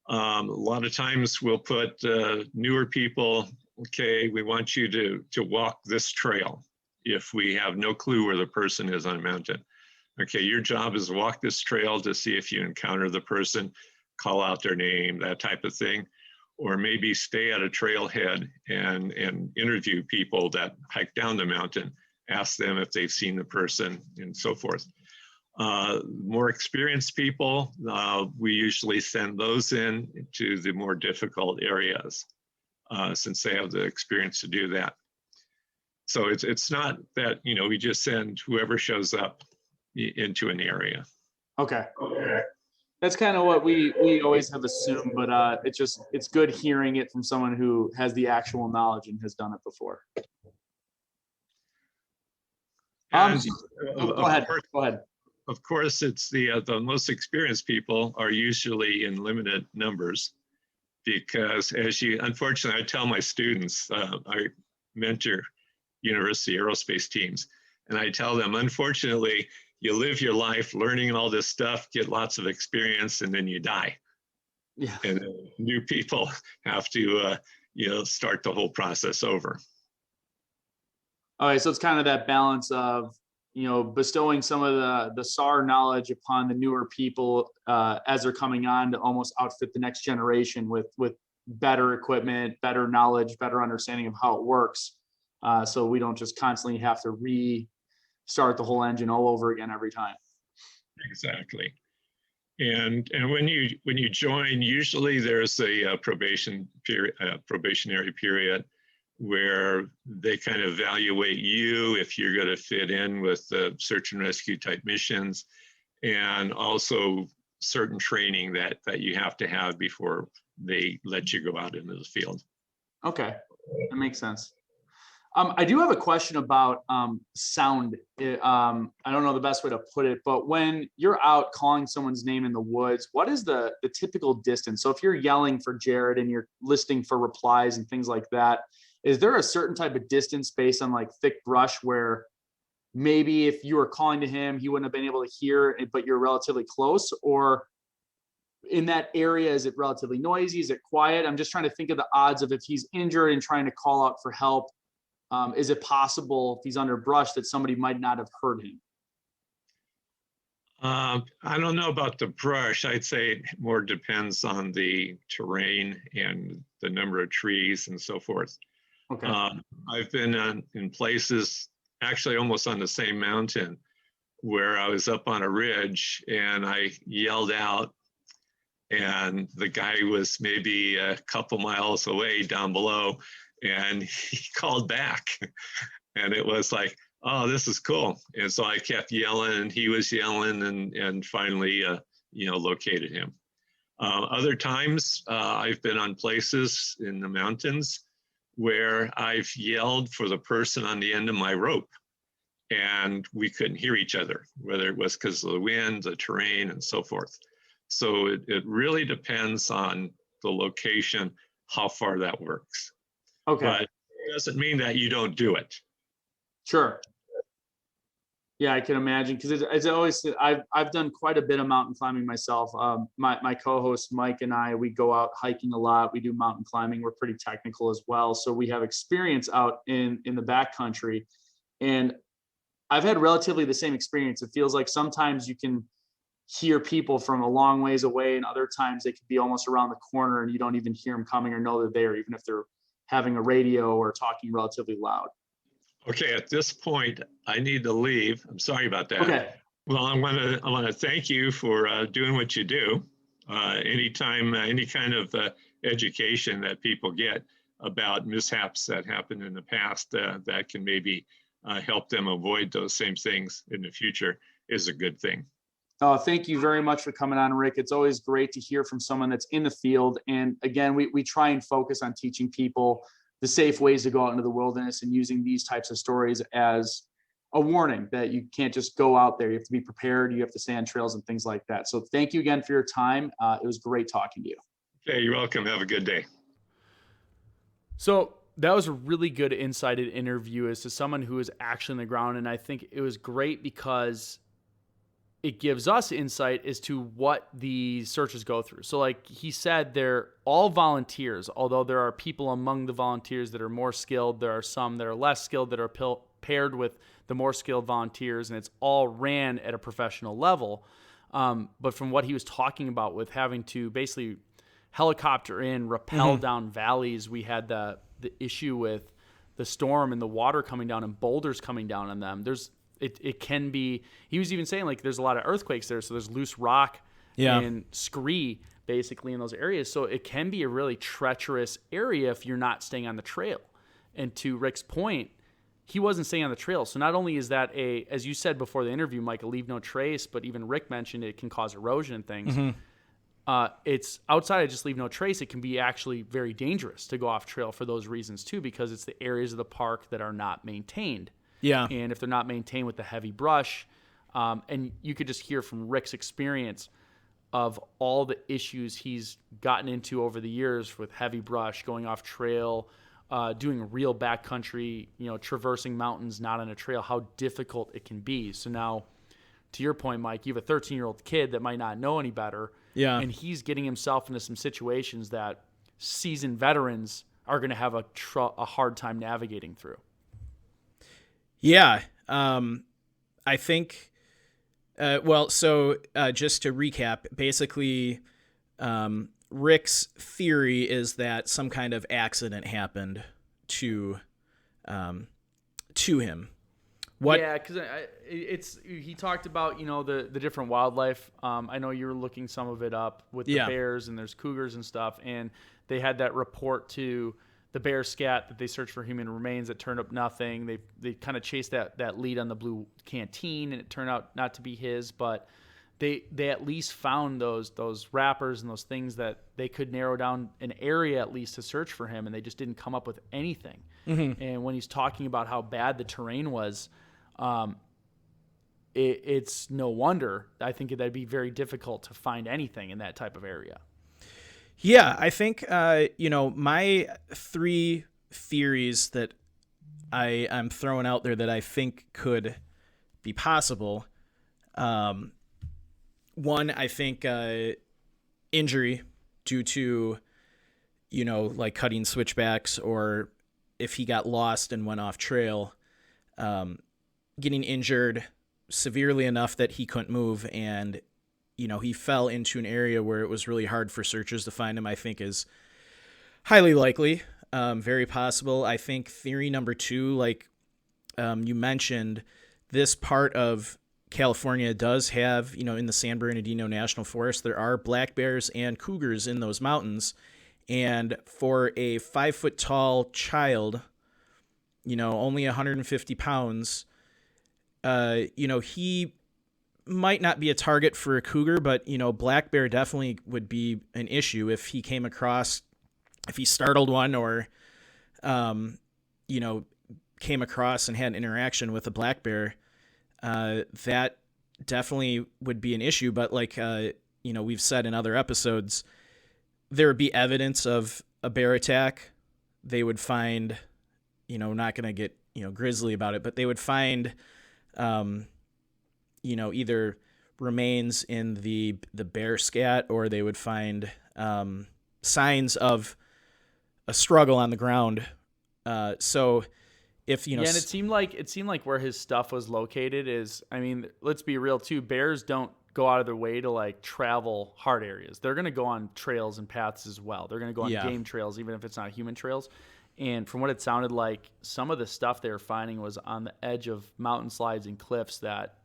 A lot of times we'll put newer people, okay, we want you to walk this trail if we have no clue where the person is on a mountain. Okay, your job is to walk this trail to see if you encounter the person, call out their name, that type of thing. Or maybe stay at a trailhead and interview people that hike down the mountain, ask them if they've seen the person and so forth. More experienced people, we usually send those in to the more difficult areas since they have the experience to do that. So it's not that, we just send whoever shows up into an area. Okay. That's kind of what we always have assumed, but it's good hearing it from someone who has the actual knowledge and has done it before. And go ahead. Of course, it's the most experienced people are usually in limited numbers, because unfortunately, I tell my students, I mentor university aerospace teams, and I tell them, unfortunately, you live your life learning all this stuff, get lots of experience, and then you die. Yeah. And new people have to, start the whole process over. All right, so it's kind of that balance of, bestowing some of the SAR knowledge upon the newer people as they're coming on to almost outfit the next generation with better equipment, better knowledge, better understanding of how it works. So we don't just constantly have to restart the whole engine all over again every time. Exactly. And when you join, usually there's a probationary period where they kind of evaluate you if you're going to fit in with the search and rescue type missions, and also certain training that you have to have before they let you go out into the field. Okay, that makes sense. I do have a question about sound. I don't know the best way to put it, but when you're out calling someone's name in the woods, what is the typical distance? So if you're yelling for Jared and you're listening for replies and things like that, is there a certain type of distance based on like thick brush where maybe if you were calling to him, he wouldn't have been able to hear it, but you're relatively close? Or in that area, is it relatively noisy? Is it quiet? I'm just trying to think of the odds of if he's injured and trying to call out for help. Is it possible if he's under brush that somebody might not have heard him? I don't know about the brush. I'd say it more depends on the terrain and the number of trees and so forth. Okay. I've been in places actually almost on the same mountain where I was up on a ridge and I yelled out, and the guy was maybe a couple miles away down below, and he called back, and it was like, oh, this is cool. And so I kept yelling and he was yelling, and finally, located him. Other times I've been on places in the mountains where I've yelled for the person on the end of my rope, and we couldn't hear each other, whether it was because of the wind, the terrain, and so forth. So it really depends on the location, how far that works. Okay. But it doesn't mean that you don't do it. Sure. Yeah, I can imagine, because as I always said, I've done quite a bit of mountain climbing myself. My co-host Mike and I, we go out hiking a lot. We do mountain climbing. We're pretty technical as well, so we have experience out in the backcountry. And I've had relatively the same experience. It feels like sometimes you can hear people from a long ways away, and other times they could be almost around the corner and you don't even hear them coming or know they're there, even if they're having a radio or talking relatively loud. Okay, at this point, I need to leave. I'm sorry about that. Okay. Well, I want to thank you for doing what you do. Anytime, any kind of education that people get about mishaps that happened in the past that can maybe help them avoid those same things in the future is a good thing. Thank you very much for coming on, Rick. It's always great to hear from someone that's in the field. And again, we try and focus on teaching people the safe ways to go out into the wilderness, and using these types of stories as a warning that you can't just go out there. You have to be prepared. You have to stay on trails and things like that. So thank you again for your time. It was great talking to you. Okay, you're welcome. Have a good day. So that was a really good insighted interview as to someone who is actually on the ground. And I think it was great because it gives us insight as to what the searchers go through. So like he said, they're all volunteers, although there are people among the volunteers that are more skilled. There are some that are less skilled that are paired with the more skilled volunteers, and it's all ran at a professional level. But from what he was talking about with having to basically helicopter in, rappel down valleys, we had the issue with the storm and the water coming down and boulders coming down on them. It can be, he was even saying like there's a lot of earthquakes there, so there's loose rock and scree basically in those areas. So it can be a really treacherous area if you're not staying on the trail. And to Rick's point, he wasn't staying on the trail. So not only is that as you said before the interview, Mike, a leave no trace, but even Rick mentioned it can cause erosion and things. It's outside of just leave no trace. It can be actually very dangerous to go off trail for those reasons too, because it's the areas of the park that are not maintained. Yeah. And if they're not maintained with the heavy brush, and you could just hear from Rick's experience of all the issues he's gotten into over the years with heavy brush, going off trail, doing real backcountry, traversing mountains, not on a trail, how difficult it can be. So now, to your point, Mike, you have a 13-year-old kid that might not know any better. Yeah. And he's getting himself into some situations that seasoned veterans are going to have a hard time navigating through. Yeah. I think, just to recap, basically, Rick's theory is that some kind of accident happened to him. What? Yeah, because he talked about the different wildlife. I know you were looking some of it up with the bears, and there's cougars and stuff, and they had that report to the bear scat that they searched for human remains that turned up nothing. They kind of chased that lead on the blue canteen, and it turned out not to be his, but they at least found those wrappers and those things that they could narrow down an area at least to search for him, and they just didn't come up with anything. And when he's talking about how bad the terrain was, it's no wonder. I think that'd be very difficult to find anything in that type of area. Yeah, I think, my three theories that I'm throwing out there that I think could be possible. One, I think injury due to, like cutting switchbacks, or if he got lost and went off trail, getting injured severely enough that he couldn't move, and he fell into an area where it was really hard for searchers to find him, I think is highly likely, very possible. I think theory number two, like you mentioned, this part of California does have, in the San Bernardino National Forest, there are black bears and cougars in those mountains. And for a 5-foot tall child, only 150 pounds, he might not be a target for a cougar, but, black bear definitely would be an issue if he startled one, or, came across and had an interaction with a black bear. That definitely would be an issue. But like, we've said in other episodes, there would be evidence of a bear attack they would find, not going to get, grisly about it, but they would find, either remains in the bear scat, or they would find signs of a struggle on the ground. So if, and it seemed like where his stuff was located is, I mean, let's be real too. Bears don't go out of their way to like travel hard areas. They're going to go on trails and paths as well. They're going to go on game trails, even if it's not human trails. And from what it sounded like, some of the stuff they were finding was on the edge of mountain slides and cliffs that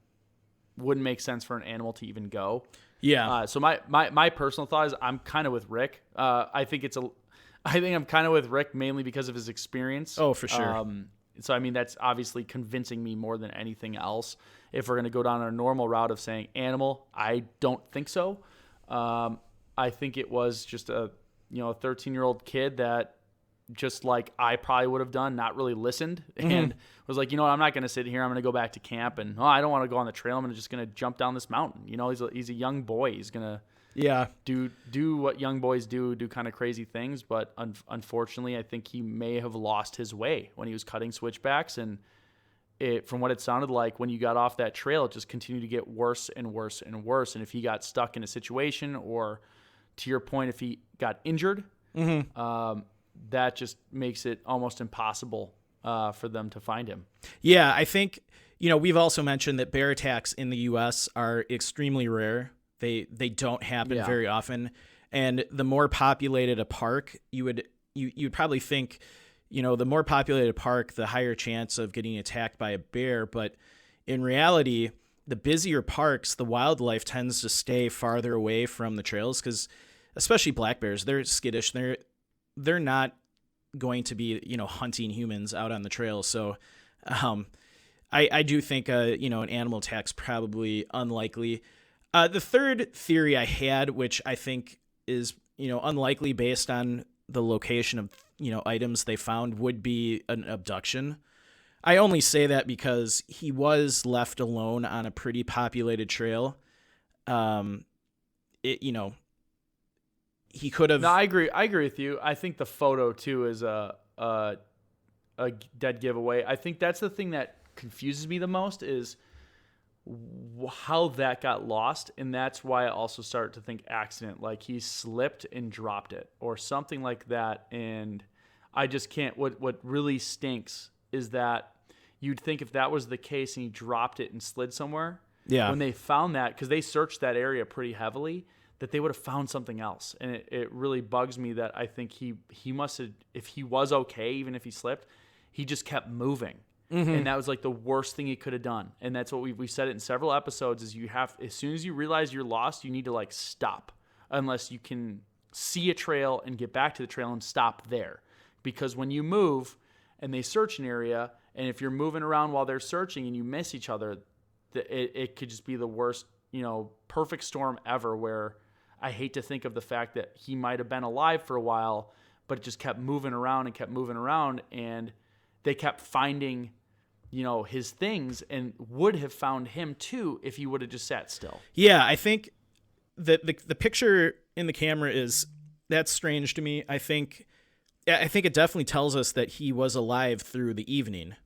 wouldn't make sense for an animal to even go. Yeah. So my personal thought is I'm kind of with Rick. I think I'm kind of with Rick mainly because of his experience. Oh, for sure. So, I mean, that's obviously convincing me more than anything else. If we're going to go down our normal route of saying animal, I don't think so. I think it was just a 13-year-old kid that, just like I probably would have done, not really listened and was like, I'm not going to sit here. I'm going to go back to camp, and I don't want to go on the trail. I'm just going to jump down this mountain. He's a young boy. He's going to do what young boys do kind of crazy things. But unfortunately, I think he may have lost his way when he was cutting switchbacks. And from what it sounded like, when you got off that trail, it just continued to get worse and worse and worse. And if he got stuck in a situation, or to your point, if he got injured, that just makes it almost impossible for them to find him. Yeah, I think, we've also mentioned that bear attacks in the U.S. are extremely rare. They don't happen very often. And the more populated a park, you'd probably think, the more populated park, the higher chance of getting attacked by a bear. But in reality, the busier parks, the wildlife tends to stay farther away from the trails, because especially black bears, they're skittish. They're not going to be, hunting humans out on the trail. So I do think, an animal attack's probably unlikely. The third theory I had, which I think is, unlikely based on the location of, items they found, would be an abduction. I only say that because he was left alone on a pretty populated trail. He could have. No, I agree with you. I think the photo too is a dead giveaway. I think that's the thing that confuses me the most, is how that got lost, and that's why I also start to think accident, like he slipped and dropped it or something like that. And I just can't. What really stinks is that you'd think if that was the case and he dropped it and slid somewhere, when they found that, because they searched that area pretty heavily, that they would have found something else. And it really bugs me that I think he must have, if he was okay, even if he slipped, he just kept moving. And that was like the worst thing he could have done. And that's what we've said it in several episodes, is as soon as you realize you're lost, you need to like stop, unless you can see a trail and get back to the trail and stop there. Because when you move and they search an area, and if you're moving around while they're searching and you miss each other, it could just be the worst, perfect storm ever, where I hate to think of the fact that he might have been alive for a while, but it just kept moving around, and they kept finding, his things, and would have found him too if he would have just sat still. Yeah, I think that the picture in the camera that's strange to me. I think it definitely tells us that he was alive through the evening.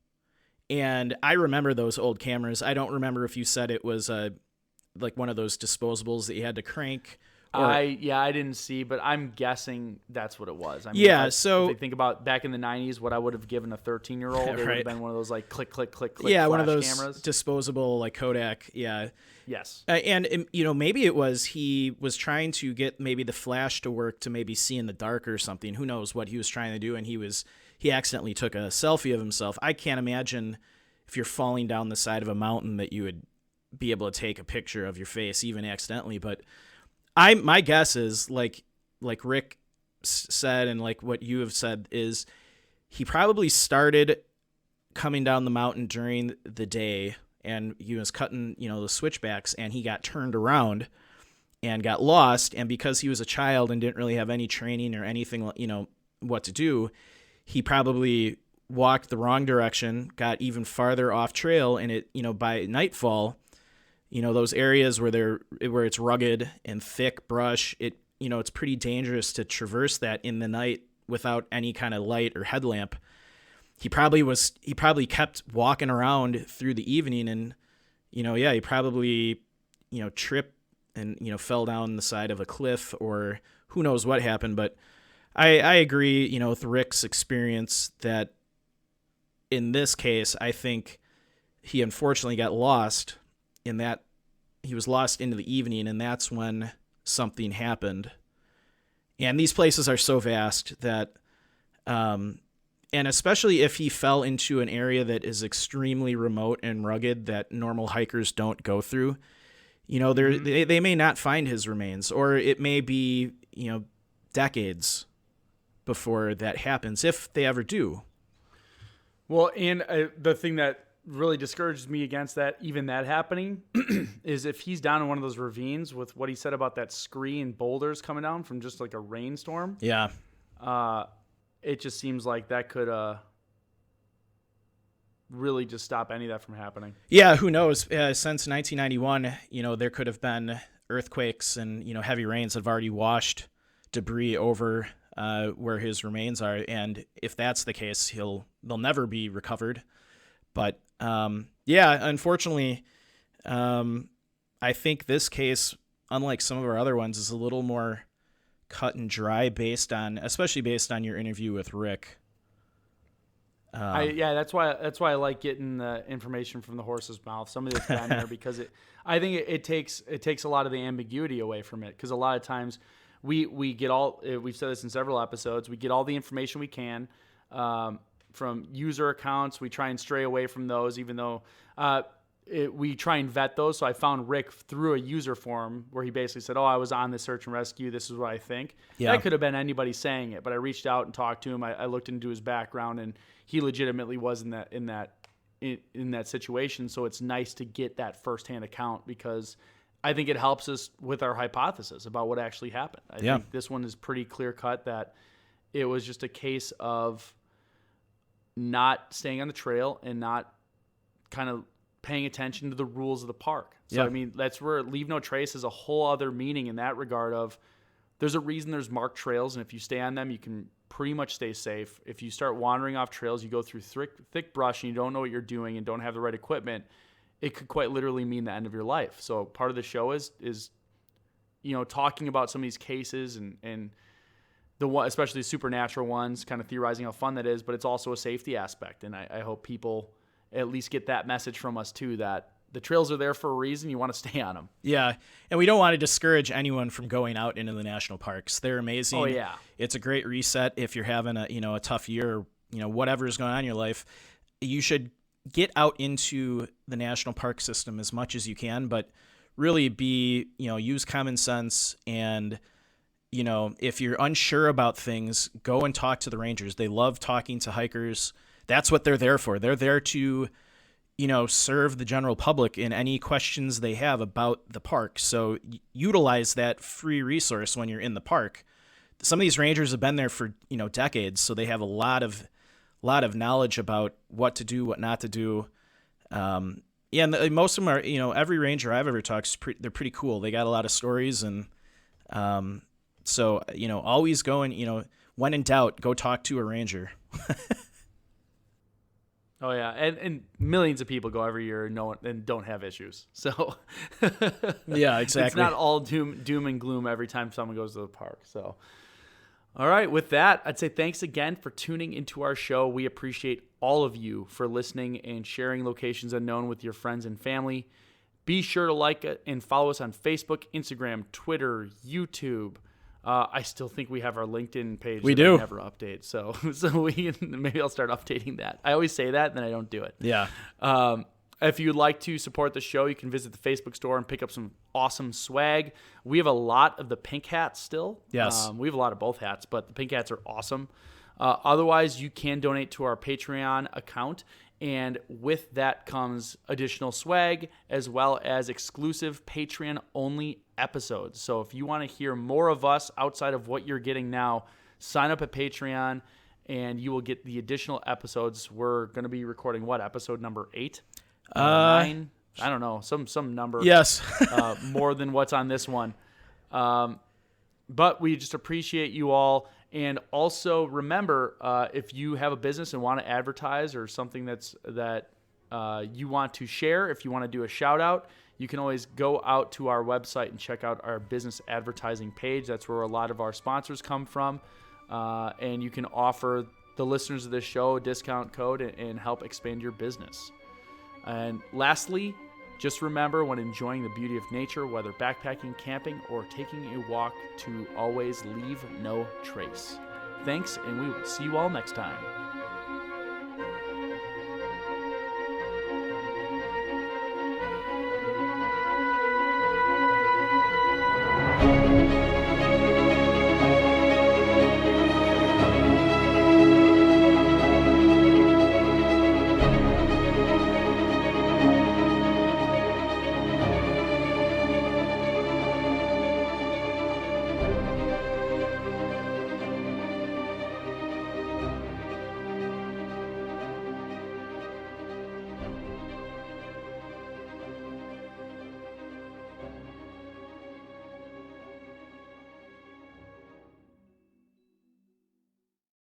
And I remember those old cameras. I don't remember if you said it was like one of those disposables that you had to crank. I didn't see, but I'm guessing that's what it was. I mean, if I think about back in the 90s, what I would have given a 13-year-old, it would have been one of those like click, click, click, click. Yeah, flash one of those cameras. Disposable like Kodak. Yeah. Yes. And maybe it was he was trying to get maybe the flash to work to maybe see in the dark or something. Who knows what he was trying to do? And he accidentally took a selfie of himself. I can't imagine if you're falling down the side of a mountain that you would be able to take a picture of your face even accidentally, but my guess is like Rick said, and like what you have said, is he probably started coming down the mountain during the day, and he was cutting, the switchbacks, and he got turned around and got lost. And because he was a child and didn't really have any training or anything, what to do, he probably walked the wrong direction, got even farther off trail, and by nightfall, those areas where it's rugged and thick brush, it's pretty dangerous to traverse that in the night without any kind of light or headlamp, he probably kept walking around through the evening, and he probably tripped and fell down the side of a cliff, or who knows what happened. But I agree with Rick's experience that in this case, I think he unfortunately got lost in that he was lost into the evening, and that's when something happened. And these places are so vast that, and especially if he fell into an area that is extremely remote and rugged that normal hikers don't go through, they may not find his remains, or it may be, decades before that happens, if they ever do. Well, and the thing that really discourages me against that, even that happening, is if he's down in one of those ravines with what he said about that scree and boulders coming down from just like a rainstorm. Yeah. It just seems like that could really just stop any of that from happening. Yeah, who knows? Since 1991, there could have been earthquakes and, heavy rains that have already washed debris over where his remains are. And if that's the case, they'll never be recovered. But unfortunately, I think this case, unlike some of our other ones, is a little more cut and dry, especially based on your interview with Rick. That's why I like getting the information from the horse's mouth. Somebody that's down there, because I think it takes a lot of the ambiguity away from it. Because a lot of times we get we've said this in several episodes, we get all the information we can from user accounts. We try and stray away from those, even though we try and vet those. So I found Rick through a user forum where he basically said, I was on this search and rescue. This is what I think. Yeah. That could have been anybody saying it, but I reached out and talked to him. I looked into his background, and he legitimately was in that situation. So it's nice to get that firsthand account, because I think it helps us with our hypothesis about what actually happened. I think this one is pretty clear cut, that it was just a case of not staying on the trail and not kind of paying attention to the rules of the park. So, I mean, that's where leave no trace is a whole other meaning in that regard of there's a reason there's marked trails, and if you stay on them, you can pretty much stay safe. If you start wandering off trails, you go through thick brush and you don't know what you're doing and don't have the right equipment, it could quite literally mean the end of your life. So part of the show is talking about some of these cases and especially the supernatural ones, kind of theorizing how fun that is, but it's also a safety aspect. And I hope people at least get that message from us too, that the trails are there for a reason. You want to stay on them. Yeah. And we don't want to discourage anyone from going out into the national parks. They're amazing. Oh yeah. It's a great reset. If you're having a tough year, or, whatever is going on in your life, you should get out into the national park system as much as you can, but really use common sense. And, if you're unsure about things, go and talk to the rangers. They love talking to hikers. That's what they're there for. They're there to, serve the general public in any questions they have about the park. So utilize that free resource when you're in the park. Some of these rangers have been there for, decades, so they have a lot of knowledge about what to do, what not to do. And most of them are, every ranger I've ever talked to, they're pretty cool. They got a lot of stories, and so, always go and, when in doubt, go talk to a ranger. Oh yeah, and millions of people go every year and don't have issues. So yeah, exactly. It's not all doom and gloom every time someone goes to the park. So, all right, with that, I'd say thanks again for tuning into our show. We appreciate all of you for listening and sharing Locations Unknown with your friends and family. Be sure to like it and follow us on Facebook, Instagram, Twitter, YouTube. I still think we have our LinkedIn page. We do. We never update, so maybe I'll start updating that. I always say that, and then I don't do it. Yeah. If you'd like to support the show, you can visit the Facebook store and pick up some awesome swag. We have a lot of the pink hats still. Yes. We have a lot of both hats, but the pink hats are awesome. Otherwise, you can donate to our Patreon account, and with that comes additional swag as well as exclusive Patreon-only episodes. So if you want to hear more of us outside of what you're getting now, sign up at Patreon, and you will get the additional episodes. We're going to be recording, episode number 8? 9? I don't know, some number. Yes. More than what's on this one. But we just appreciate you all. And also remember, if you have a business and want to advertise or something that you want to share, if you want to do a shout out, you can always go out to our website and check out our business advertising page. That's where a lot of our sponsors come from. And you can offer the listeners of this show a discount code and help expand your business. And lastly, just remember when enjoying the beauty of nature, whether backpacking, camping, or taking a walk, to always leave no trace. Thanks, and we will see you all next time.